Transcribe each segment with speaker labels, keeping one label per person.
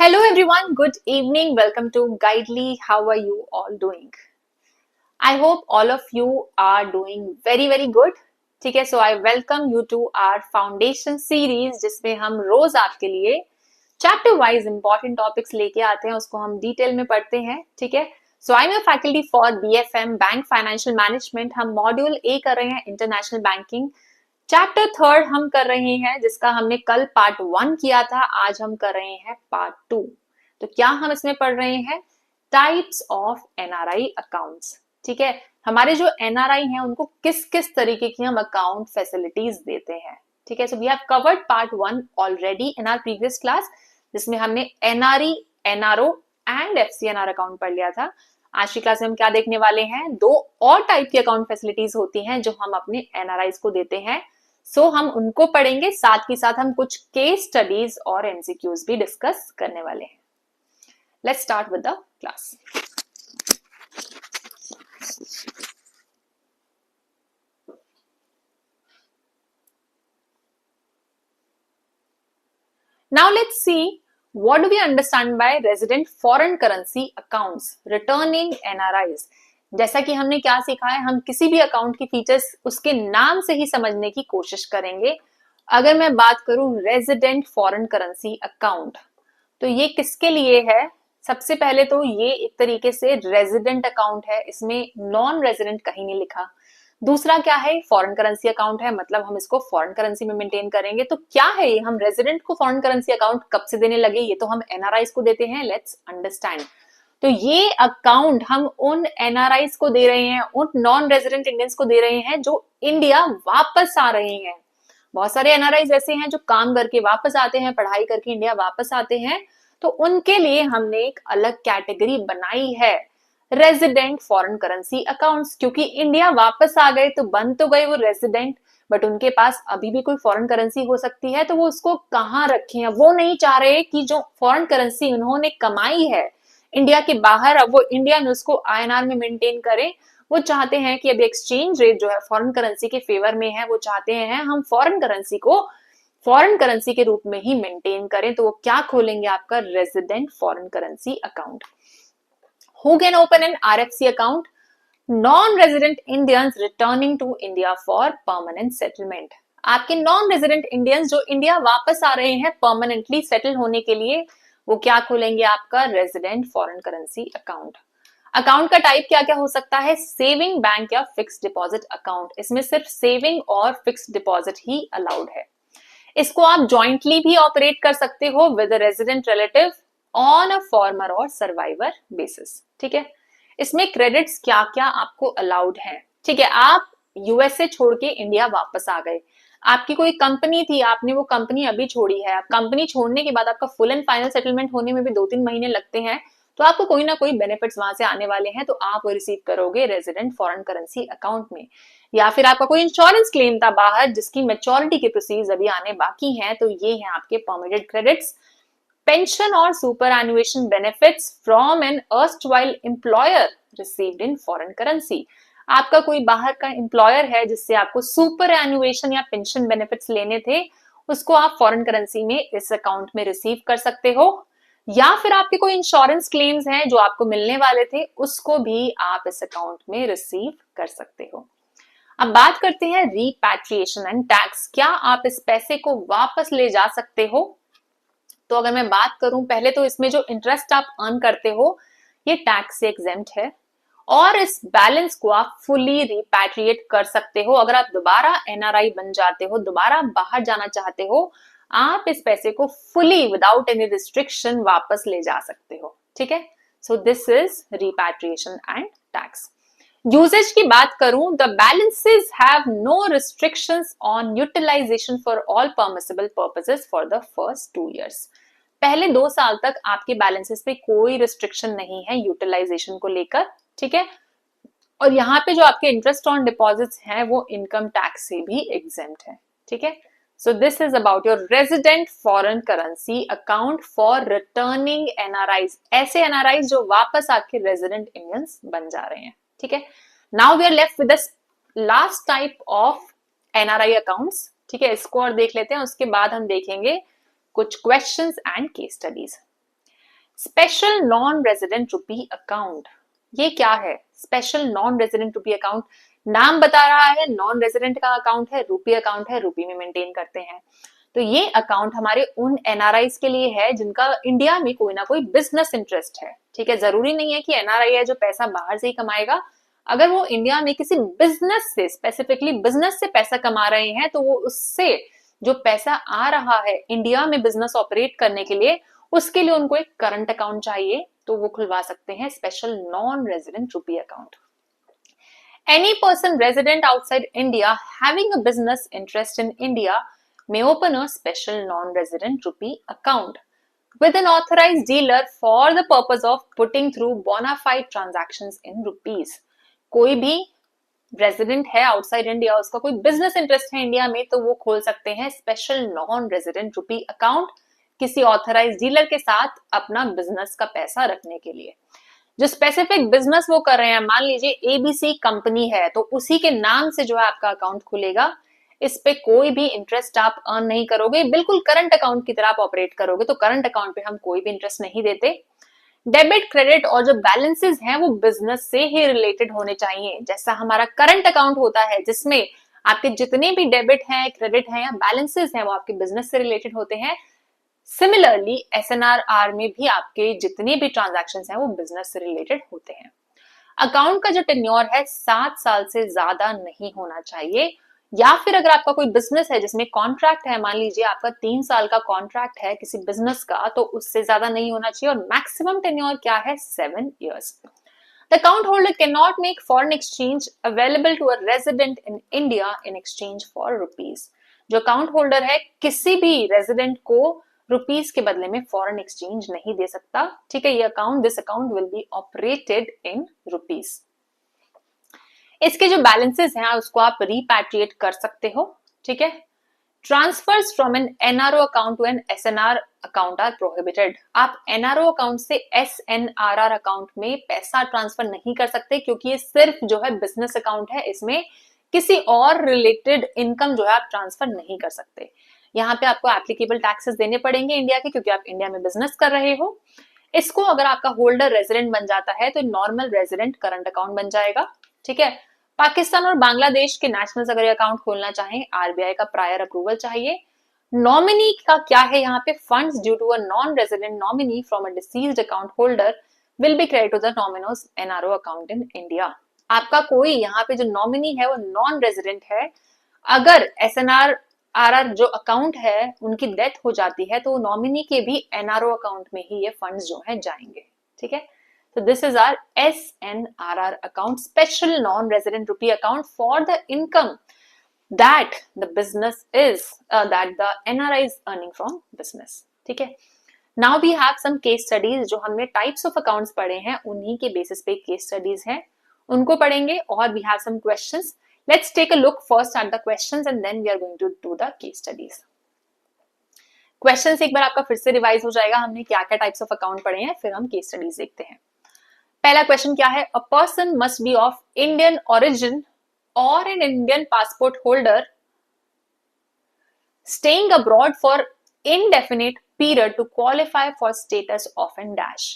Speaker 1: Hello everyone, good evening. Welcome to Guidely. How are you all doing? I hope all of you are doing very good. ठीक है, so I welcome you to our foundation series जिसमें हम रोज आपके लिए chapter wise important topics लेके आते हैं, उसको हम डिटेल में पढ़ते हैं. ठीक है, so I am a faculty for BFM bank financial management. हम मॉड्यूल ए कर रहे हैं इंटरनेशनल बैंकिंग. चैप्टर थर्ड हम कर रहे हैं जिसका हमने कल पार्ट 1 किया था, आज हम कर रहे हैं पार्ट 2. तो क्या हम इसमें पढ़ रहे हैं? Types of NRI accounts. ठीक है, हमारे जो NRI हैं उनको किस किस तरीके की हम अकाउंट फैसिलिटीज देते हैं. ठीक है, so we have covered part 1 already in our previous class जिसमें हमने NRE, NRO and FCNR account पढ़ लिया था. आज की क्लास में हम क्या देखने वाले हैं? दो और टाइप की अकाउंट फैसिलिटीज होती हैं जो हम अपने NRIs को देते हैं. सो हम उनको पढ़ेंगे, साथ ही साथ हम कुछ केस स्टडीज और MCQs भी डिस्कस करने वाले हैं. Let's start with the class. Now let's see what do we understand by resident foreign currency accounts, returning NRIs. जैसा कि हमने क्या सीखा है, हम किसी भी अकाउंट की फीचर्स उसके नाम से ही समझने की कोशिश करेंगे. अगर मैं बात करूं रेजिडेंट फॉरेन करेंसी अकाउंट, तो ये किसके लिए है? सबसे पहले तो ये एक तरीके से रेजिडेंट अकाउंट है, इसमें नॉन रेजिडेंट कहीं नहीं लिखा. दूसरा क्या है? फॉरेन करेंसी अकाउंट है, मतलब हम इसको फॉरेन करेंसी में मेंटेन करेंगे. तो क्या है ये? हम रेजिडेंट को फॉरेन करेंसी अकाउंट कब से देने लगे? ये तो हम NRIs को देते हैं. Let's understand. तो ये अकाउंट हम उन NRIs को दे रहे हैं, उन नॉन रेजिडेंट इंडियंस को दे रहे हैं जो इंडिया वापस आ रहे हैं. बहुत सारे NRIs ऐसे हैं जो काम करके वापस आते हैं, पढ़ाई करके इंडिया वापस आते हैं. तो उनके लिए हमने एक अलग कैटेगरी बनाई है, रेजिडेंट फॉरेन करेंसी अकाउंट्स. क्योंकि इंडिया वापस आ गए तो बन तो गए वो रेजिडेंट, बट उनके पास अभी भी कोई फॉरेन करेंसी हो सकती है, तो वो उसको कहाँ रखें? वो नहीं चाह रहे कि जो फॉरेन करेंसी उन्होंने कमाई है इंडिया के बाहर, अब वो इंडिया में उसको INR में मेंटेन करें. वो चाहते हैं कि अभी एक्सचेंज रेट जो है फॉरेन करेंसी के फेवर में है, वो चाहते हैं हम फॉरेन करेंसी को फॉरेन करेंसी के रूप में ही मेंटेन करें. तो वो क्या खोलेंगे? आपका resident foreign currency account. Who can open an RFC account? Non-resident Indians returning to India for permanent settlement. आपके नॉन रेजिडेंट इंडियंस जो इंडिया वापस आ रहे हैं परमानेंटली सेटल होने के लिए, वो क्या खोलेंगे? आपका resident foreign currency account. Account का टाइप क्या क्या हो सकता है? सेविंग बैंक या फिक्स्ड डिपॉजिट अकाउंट. इसमें सिर्फ सेविंग और फिक्स्ड डिपॉजिट ही अलाउड है. इसको आप जॉइंटली भी ऑपरेट कर सकते हो with resident relative on a former और सर्वाइवर बेसिस. ठीक है, इसमें क्रेडिट्स क्या क्या आपको अलाउड है. ठीक है, आप USA छोड़ के इंडिया वापस आ गए, आपकी कोई कंपनी थी, आपने वो कंपनी अभी छोड़ी है. आप कंपनी छोड़ने के बाद आपका फुल एंड फाइनल सेटलमेंट होने में भी 2-3 महीने लगते हैं, तो आपको कोई ना कोई बेनिफिट्स वहां से आने वाले हैं, तो आप वो रिसीव करोगे रेजिडेंट फॉरेन करेंसी अकाउंट में. या फिर आपका कोई इंश्योरेंस क्लेम था बाहर जिसकी मैच्योरिटी के प्रोसीज अभी आने बाकी हैं, तो ये हैं आपके परमिटेड क्रेडिट्स. पेंशन और superannuation benefits from an erstwhile employer received in foreign currency. आपका कोई बाहर का एम्प्लॉयर है जिससे आपको सुपर एनुएशन या पेंशन बेनिफिट्स लेने थे, उसको आप फॉरेन करेंसी में इस अकाउंट में रिसीव कर सकते हो. या फिर आपके कोई इंश्योरेंस क्लेम्स हैं जो आपको मिलने वाले थे, उसको भी आप इस अकाउंट में रिसीव कर सकते हो. अब बात करते हैं रिपैट्रिएशन एंड टैक्स. क्या आप इस पैसे को वापस ले जा सकते हो? तो अगर मैं बात करूं, पहले तो इसमें जो इंटरेस्ट आप अर्न करते हो ये टैक्स से एग्जेम्प्ट है, और इस बैलेंस को आप फुली रिपैट्रिएट कर सकते हो. अगर आप दोबारा NRI बन जाते हो, दोबारा बाहर जाना चाहते हो, आप इस पैसे को फुली विदाउट एनी रिस्ट्रिक्शन वापस ले जा सकते हो. ठीक है, so this is repatriation and tax. Usages की बात करूं, the balances have no restrictions on utilization for all permissible purposes for the first 2 years. पहले 2 साल तक आपके बैलेंसेस पे कोई रिस्ट्रिक्शन नहीं है यूटिलाइजेशन को लेकर. ठीक है, और यहाँ पे जो आपके इंटरेस्ट ऑन डिपॉजिट्स हैं वो इनकम टैक्स से भी एग्जेम्प्ट है. ठीक है, so this is about your resident foreign currency account for returning NRIs. ऐसे NRIs जो वापस आके रेजिडेंट इंडियंस बन जा रहे हैं. ठीक है, now we are left with the last type of NRI accounts. ठीक है, इसको और देख लेते हैं, उसके बाद हम देखेंगे कुछ questions and case studies. Special non resident rupee account, ये क्या है? स्पेशल नॉन रेजिडेंट रुपी अकाउंट, नाम बता रहा है नॉन रेजिडेंट का अकाउंट है, रुपी अकाउंट है, रुपी में मेंटेन करते हैं। तो ये अकाउंट हमारे उन एनआरआईज के लिए है जिनका इंडिया में कोई ना कोई बिजनेस इंटरेस्ट है। ठीक है, जरूरी नहीं है कि एनआरआई है जो पैसा बाहर से ही कमाएगा, अगर वो इंडिया में किसी बिजनेस से, स्पेसिफिकली बिजनेस से पैसा कमा रहे हैं, तो वो उससे जो पैसा आ रहा है इंडिया में बिजनेस ऑपरेट करने के लिए, उसके लिए उनको एक करंट अकाउंट चाहिए, तो वो खुलवा सकते हैं special non resident rupee account. Any person resident outside India having a business interest in India may open a special non-resident rupee account with an authorized dealer for the purpose of putting through bona fide transactions in rupees. कोई भी resident है outside India, उसका कोई business interest है India में, तो वो खोल सकते हैं स्पेशल नॉन रेजिडेंट रुपी अकाउंट किसी ऑथराइज डीलर के साथ अपना बिजनेस का पैसा रखने के लिए। जो स्पेसिफिक बिजनेस वो कर रहे हैं, मान लीजिए एबीसी कंपनी है, तो उसी के नाम से जो है आपका अकाउंट खुलेगा। इस पे कोई भी इंटरेस्ट आप अर्न नहीं करोगे, बिल्कुल करंट अकाउंट की तरह आप ऑपरेट करोगे। तो करंट अकाउंट पे हम कोई भी इंटरेस्ट नहीं देते। डेबिट, क्रेडिट और जो बैलेंसेस हैं वो बिजनेस से ही रिलेटेड होने चाहिए। जैसा हमारा करंट अकाउंट होता है जिसमें आपके जितने भी डेबिट हैं, क्रेडिट हैं या बैलेंसेस हैं वो आपके बिजनेस से रिलेटेड होते हैं, सिमिलरली एसएनआरआर में भी आपके जितने भी ट्रांजैक्शंस हैं वो बिजनेस से रिलेटेड होते हैं। अकाउंट का जो टेन्योर है 7 साल से ज्यादा नहीं होना चाहिए, या फिर अगर आपका कोई बिजनेस है जिसमें कॉन्ट्रैक्ट है, मान लीजिए आपका 3 साल का कॉन्ट्रैक्ट है किसी बिजनेस का, तो उससे ज्यादा नहीं होना चाहिए। और मैक्सिमम टेन्योर क्या है? 7 years। The account holder cannot make foreign exchange available to a resident in India in exchange for rupees। जो अकाउंट होल्डर है किसी भी रेजिडेंट को रुपीस के बदले में फॉरेन एक्सचेंज नहीं दे सकता। ठीक है, ये account, this account will be operated in rupees. इसके जो बैलेंसेस हैं उसको आप रिपैट्रिएट कर सकते हो। ठीक है, transfers from an NRO account to an SNR account are prohibited. आप एनआरओ अकाउंट से एसएनआरआर अकाउंट में पैसा ट्रांसफर नहीं कर सकते, क्योंकि ये सिर्फ जो है बिजनेस अकाउंट है, इसमें किसी और रिलेटेड इनकम जो है आप ट्रांसफर नहीं कर सकते। यहाँ पे आपको एप्लीकेबल टैक्सेस देने पड़ेंगे इंडिया के, क्योंकि आप इंडिया में बिजनेस कर रहे हो। इसको अगर आपका होल्डर रेजिडेंट बन जाता है तो नॉर्मल रेजिडेंट करंट अकाउंट बन जाएगा। ठीक है, पाकिस्तान और बांग्लादेश के नेशनल्स अगर ये अकाउंट खोलना चाहें, आरबीआई का प्रायर अप्रूवल चाहिए। नॉमिनी का क्या है यहाँ पे? Funds due to a non resident nominee from a deceased account holder will be credit to the nominee's NRO account in India. आपका कोई यहाँ पे जो नॉमिनी है वो नॉन रेजिडेंट है, अगर एसएनआरआर जो अकाउंट है उनकी डेथ हो जाती है तो नॉमिनी के भी एनआरओ अकाउंट में ही ये फंड्स जो है जाएंगे। ठीक है, so this is our SNRR account, special non-resident rupee account for the income that the business is that the NRI is earning from business. ठीक है, now we have some case studies। जो हमने types of accounts पढ़े हैं उन्हीं के basis पे case studies हैं, उनको पढ़ेंगे, और we have some questions। Let's take a look first at the questions and then we are going to do the case studies। Questions एक बार आपका फिर से रिवाइज हो जाएगा, हमने क्या क्या टाइप्स ऑफ अकाउंट पढ़े हैं, फिर हम केस स्टडीज देखते हैं। पहला क्वेश्चन क्या है? A person must be of Indian origin और an Indian passport holder staying abroad for indefinite period to qualify for status of an dash.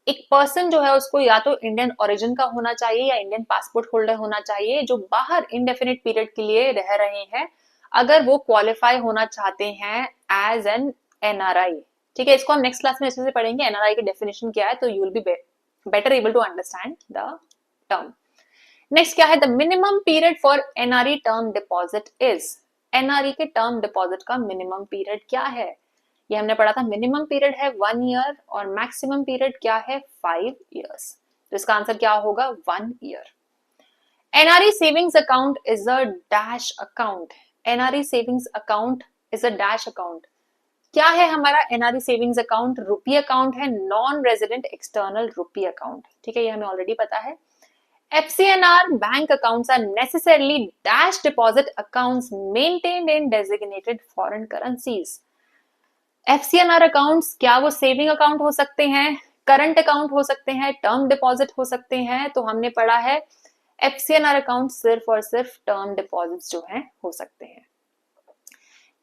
Speaker 1: एक पर्सन जो है उसको या तो इंडियन ओरिजिन का होना चाहिए या इंडियन पासपोर्ट होल्डर होना चाहिए, जो बाहर इनडेफिनिट पीरियड के लिए रह रहे हैं, अगर वो क्वालिफाई होना चाहते हैं एज एन एनआरआई। ठीक है, इसको हम नेक्स्ट क्लास में अच्छे से पढ़ेंगे एनआरआई की डेफिनेशन क्या है, तो you will be better able to understand the term। next क्या है? the minimum period for NRE term deposit is। NRE के term deposit का minimum period क्या है? ये हमने पढ़ा था, minimum period है 1 year और maximum period क्या है? 5 years। तो इसका आंसर क्या होगा? 1 year। NRE savings account is a dash account। NRE savings account is a dash account। क्या है हमारा NRE savings account? Rupee account है, non resident external rupee account. ठीक है, ये हमें ऑलरेडी पता है। FCNR bank accounts are necessarily dash deposit accounts maintained in designated foreign currencies. FCNR accounts क्या वो सेविंग अकाउंट हो सकते हैं, करंट अकाउंट हो सकते हैं, टर्म डिपॉजिट हो सकते हैं? तो हमने पढ़ा है एफसीएनआर अकाउंट सिर्फ और सिर्फ टर्म डिपॉजिट्स जो हैं हो सकते हैं।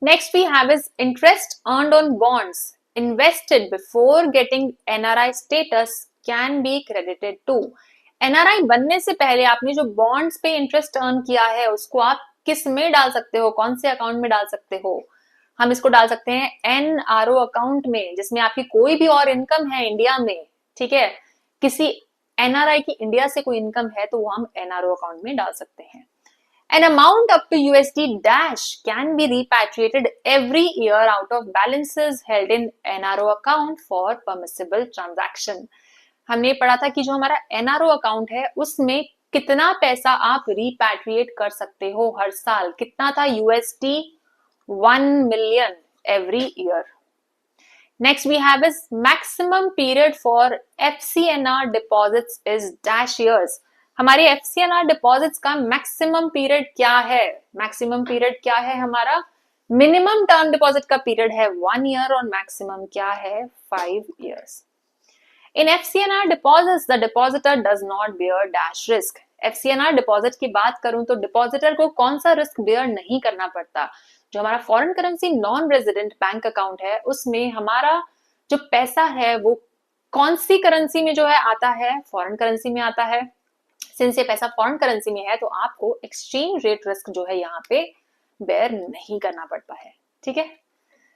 Speaker 1: Next we have is interest earned on bonds invested before getting NRI status can be credited to. NRI बनने से पहले आपने जो बॉन्ड्स पे इंटरेस्ट अर्न किया है उसको आप किस में डाल सकते हो, कौन से अकाउंट में डाल सकते हो? हम इसको डाल सकते हैं NRO अकाउंट में, जिसमें आपकी कोई भी और इनकम है इंडिया में, ठीक है, किसी NRI की इंडिया से कोई इनकम है तो वो हम NRO अकाउंट में डाल सकते हैं. An amount up to USD dash can be repatriated every year out of balances held in NRO account for permissible transaction. हमने पढ़ा था कि जो हमारा NRO अकाउंट है उसमें कितना पैसा आप रिपैट्रिएट कर सकते हो हर साल. कितना था? USD 1 million every year. Next we have is maximum period for FCNR deposits is dash years. हमारे FCNR डिपॉजिट्स का मैक्सिमम पीरियड क्या है? मैक्सिमम पीरियड क्या है हमारा? मिनिमम टर्म डिपॉजिट का पीरियड है 1 ईयर और मैक्सिमम क्या है? 5 years. In FCNR deposits the depositor does not bear dash risk. FCNR deposit की बात करूं तो डिपॉजिटर को कौन सा रिस्क बेयर नहीं करना पड़ता. जो हमारा foreign currency non resident bank account है उसमें हमारा जो पैसा है वो कौन सी करेंसी में जो है आता है? फॉरेन करेंसी में आता है. सिंस ये पैसा फॉरेन करेंसी में है तो आपको एक्सचेंज रेट रिस्क जो है यहाँ पे बेयर नहीं करना पड़ता है. ठीक है,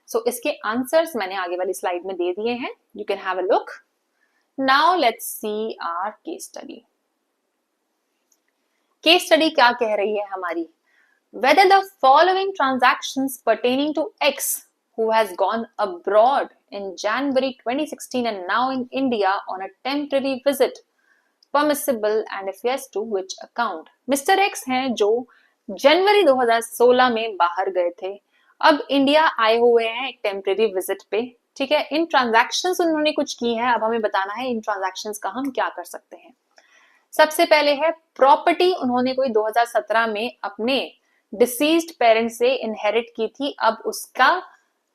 Speaker 1: सो इसके आंसर्स मैंने आगे वाली स्लाइड में दे दिए हैं. You can have a look. Now let's see our case study. Case study क्या कह रही है हमारी? Whether the following transactions pertaining to X who has gone abroad in January 2016 and now in India on a temporary visit permissible and if yes to which account. Mister x हैं जो जनवरी 2016 में बाहर गए थे, अब इंडिया आए हुए हैं एक टेम्परेरी विजिट पे. ठीक है, इन ट्रांजैक्शंस उन्होंने कुछ की हैं. अब हमें बताना है इन ट्रांजैक्शंस का हम क्या कर सकते हैं. सबसे पहले है प्रॉपर्टी. उन्होंने कोई 2017 में अपने डिसीज्ड पेरेंट से इनहेरिट की थी, अब उसका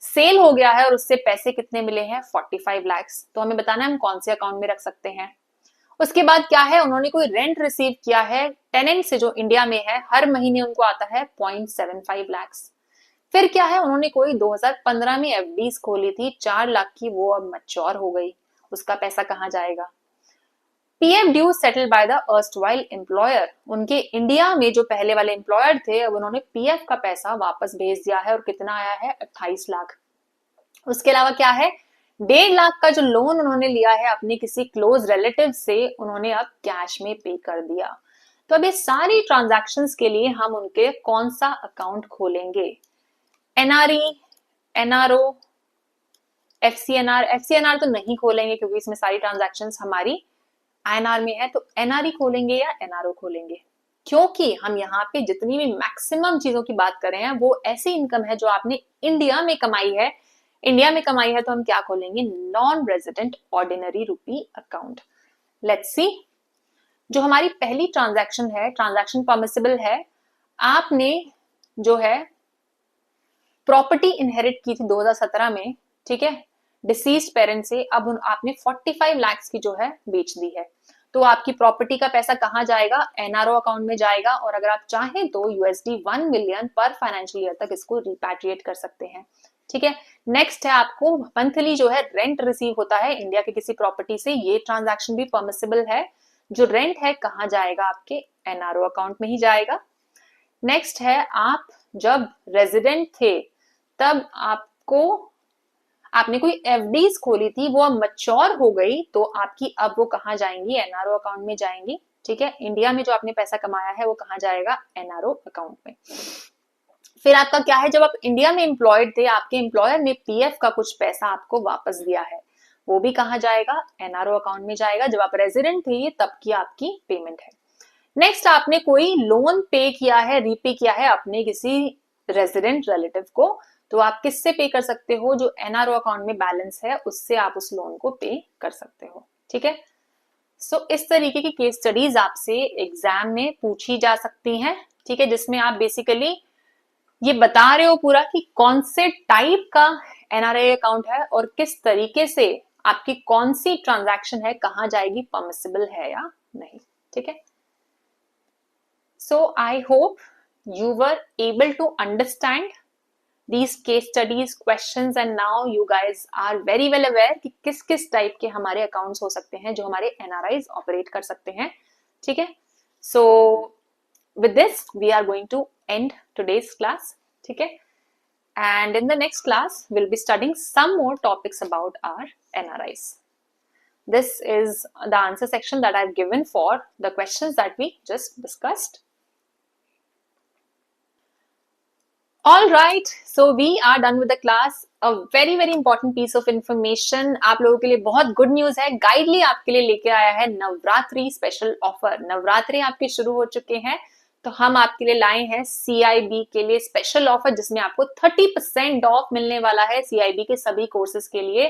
Speaker 1: सेल हो गया है और उससे पैसे कितने मिले हैं? 45 लाख. तो हमें बताना है हम कौन से अकाउंट में रख सकते हैं. उसके बाद क्या है? उन्होंने कोई रेंट रिसीव किया है टेनेंट से जो इंडिया में है, हर महीने उनको आता है 0.75 लाख. फिर क्या है? उन्होंने कोई 2015 में एफडीज खोली थी 4 लाख की, वो अब मैच्योर हो गई, उसका पैसा कहाँ जाएगा? PF due settled by the erstwhile employer. उनके इंडिया में जो पहले वाले एम्प्लॉयर थे अब उन्होंने पीएफ का पैसा वापस भेज दिया है और कितना आया है? 28 लाख. उसके अलावा क्या है? 1.5 लाख का जो लोन उन्होंने लिया है अपने किसी क्लोज रिलेटिव से, उन्होंने अब कैश में पे कर दिया. तो अब ये सारी ट्रांजैक्शंस के लिए हम उनके कौन सा अकाउंट खोलेंगे? NRE, NRO, FCNR. एफसीएनआर तो नहीं खोलेंगे क्योंकि इसमें सारी ट्रांजैक्शंस हमारी आईएनआर में है, तो एनआरई खोलेंगे या एनआरओ खोलेंगे? क्योंकि हम यहाँ पे जितनी भी मैक्सिमम चीजों की बात कर रहे हैं वो ऐसी इनकम है जो आपने इंडिया में कमाई है. इंडिया में कमाई है तो हम क्या खोलेंगे? नॉन रेजिडेंट ऑर्डिनरी रूपी अकाउंट. Let's see. जो हमारी पहली ट्रांजैक्शन है, ट्रांजैक्शन परमिसिबल है. आपने जो है प्रॉपर्टी इनहेरिट की थी 2017 में, ठीक है, डिसीज्ड पेरेंट से. अब आपने 45 लाख की जो है बेच दी है, तो आपकी प्रॉपर्टी का पैसा कहाँ जाएगा? एनआरओ अकाउंट में जाएगा. और अगर आप चाहें तो USD 1 मिलियन पर फाइनेंशियल ईयर तक इसको रिपैट्रिएट कर सकते हैं. ठीक है. नेक्स्ट है आपको मंथली जो है रेंट रिसीव होता है इंडिया के किसी प्रॉपर्टी से, ये ट्रांजैक्शन भी परमिसिबल है. जो रेंट है कहाँ जाएगा? आपके एनआरओ अकाउंट में ही जाएगा. नेक्स्ट है आप जब रेजिडेंट थे तब आपने कोई एफडीज खोली थी, वो अब मैच्योर हो गई, तो आपकी अब वो कहाँ जाएंगी? एनआरओ अकाउंट में जाएंगी. ठीक है, इंडिया में जो आपने पैसा कमाया है वो कहाँ जाएगा? एनआरओ अकाउंट में. फिर आपका क्या है? जब आप इंडिया में एम्प्लॉयड थे, आपके एम्प्लॉयर ने पीएफ का कुछ पैसा आपको वापस दिया है, वो भी कहाँ जाएगा? एनआरओ अकाउंट में जाएगा. जब आप रेजिडेंट थे तब की आपकी पेमेंट है. नेक्स्ट, आपने कोई लोन पे किया है, रीपे किया है अपने किसी रेजिडेंट रिलेटिव को, तो आप किससे पे कर सकते हो? जो एनआरओ अकाउंट में बैलेंस है उससे आप उस लोन को पे कर सकते हो. ठीक है. सो इस तरीके की केस स्टडीज आपसे एग्जाम में पूछी जा सकती हैं. ठीक है, जिसमें आप बेसिकली ये बता रहे हो पूरा कि कौन से टाइप का एनआरआई अकाउंट है और किस तरीके से आपकी कौन सी ट्रांजैक्शन है कहाँ जाएगी, परमिसिबल है या नहीं. ठीक है. So I hope you were able to understand these case studies, questions, and now you guys are very well aware कि किस किस टाइप के हमारे अकाउंट्स हो सकते हैं जो हमारे NRIs ऑपरेट कर सकते हैं. ठीक है. So with this we are going to end today's class. ठीक है. And in the next class we'll be studying some more topics about our NRIs. This is the answer section that I've given for the questions that we just discussed. All right, so we are done with the class. A very very important piece of information आप लोगों के लिए बहुत good news है. गाइडली आपके लिए लेके आया है नवरात्रि स्पेशल ऑफर. नवरात्रि आपके शुरू हो चुके हैं, तो हम आपके लिए लाए हैं CIB के लिए स्पेशल ऑफर जिसमें आपको 30% ऑफ मिलने वाला है CIB के सभी कोर्सेज के लिए.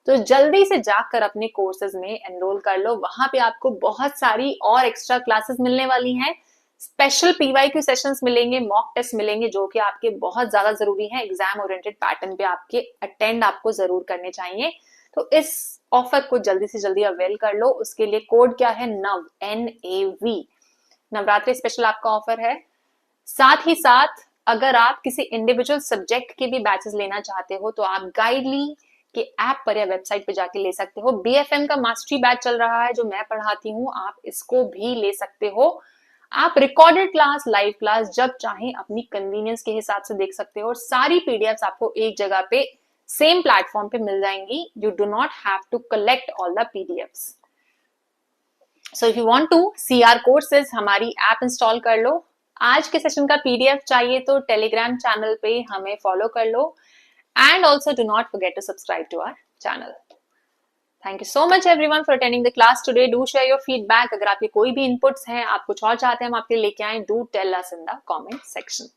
Speaker 1: तो जल्दी से जाकर अपने कोर्सेज में एनरोल कर लो. वहां पे आपको बहुत सारी और एक्स्ट्रा क्लासेस मिलने वाली हैं. स्पेशल PYQ सेशंस मिलेंगे, मॉक टेस्ट मिलेंगे जो कि आपके बहुत ज्यादा जरूरी है. एग्जाम ओरिएंटेड पैटर्न पे आपके अटेंड आपको जरूर करने चाहिए. तो इस ऑफर को जल्दी से जल्दी अवेल कर लो. उसके लिए कोड क्या है? नव, NAV. नवरात्रि स्पेशल आपका ऑफर है. साथ ही साथ अगर आप किसी इंडिविजुअल सब्जेक्ट के भी बैचेस लेना चाहते हो तो आप गाइडली के ऐप पर या वेबसाइट पे जाके ले सकते हो. BFM का मास्टरी बैच चल रहा है जो मैं पढ़ाती हूँ, आप इसको भी ले सकते हो. आप रिकॉर्डेड क्लास, लाइव क्लास जब चाहें अपनी कन्वीनियंस के हिसाब से देख सकते हो और सारी PDFs आपको एक जगह पे सेम प्लेटफॉर्म पे मिल जाएंगी. You do not have to collect all the PDFs. So if you want to see our courses, हमारी ऐप इंस्टॉल कर लो. आज के सेशन का PDF चाहिए तो टेलीग्राम चैनल पे हमें फॉलो कर लो. And also do not forget to subscribe to our channel. Thank you so much everyone for attending the class today. Do share your feedback. अगर आपके कोई भी inputs हैं, आप कुछ और चाहते हैं हम आपके लेके आए, do tell us in the comment section.